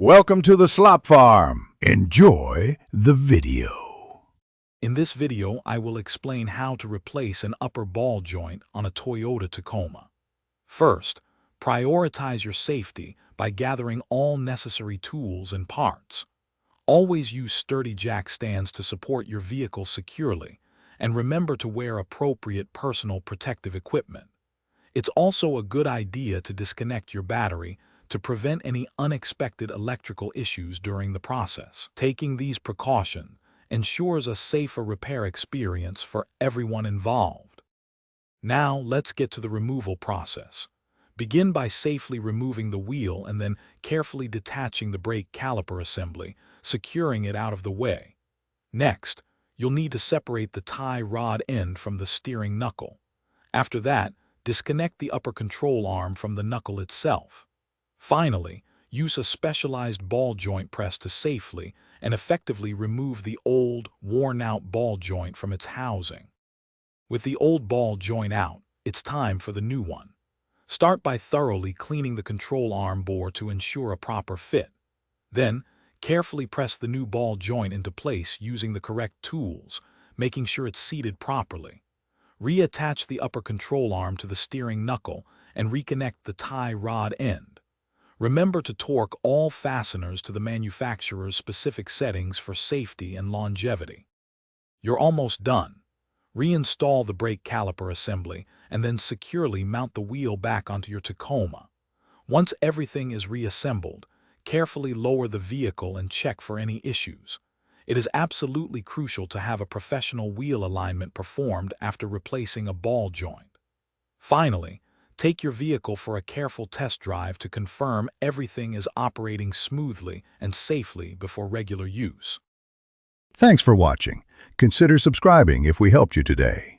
Welcome to the Slop Farm. Enjoy the video. In this video, I will explain how to replace an upper ball joint on a Toyota Tacoma. First, prioritize your safety by gathering all necessary tools and parts. Always use sturdy jack stands to support your vehicle securely, and remember to wear appropriate personal protective equipment. It's also a good idea to disconnect your battery to prevent any unexpected electrical issues during the process. Taking these precautions ensures a safer repair experience for everyone involved. Now, let's get to the removal process. Begin by safely removing the wheel and then carefully detaching the brake caliper assembly, securing it out of the way. Next, you'll need to separate the tie rod end from the steering knuckle. After that, disconnect the upper control arm from the knuckle itself. Finally, use a specialized ball joint press to safely and effectively remove the old, worn-out ball joint from its housing. With the old ball joint out, it's time for the new one. Start by thoroughly cleaning the control arm bore to ensure a proper fit. Then, carefully press the new ball joint into place using the correct tools, making sure it's seated properly. Reattach the upper control arm to the steering knuckle and reconnect the tie rod end. Remember to torque all fasteners to the manufacturer's specific settings for safety and longevity. You're almost done. Reinstall the brake caliper assembly and then securely mount the wheel back onto your Tacoma. Once everything is reassembled, carefully lower the vehicle and check for any issues. It is absolutely crucial to have a professional wheel alignment performed after replacing a ball joint. Finally, take your vehicle for a careful test drive to confirm everything is operating smoothly and safely before regular use. Thanks for watching. Consider subscribing if we helped you today.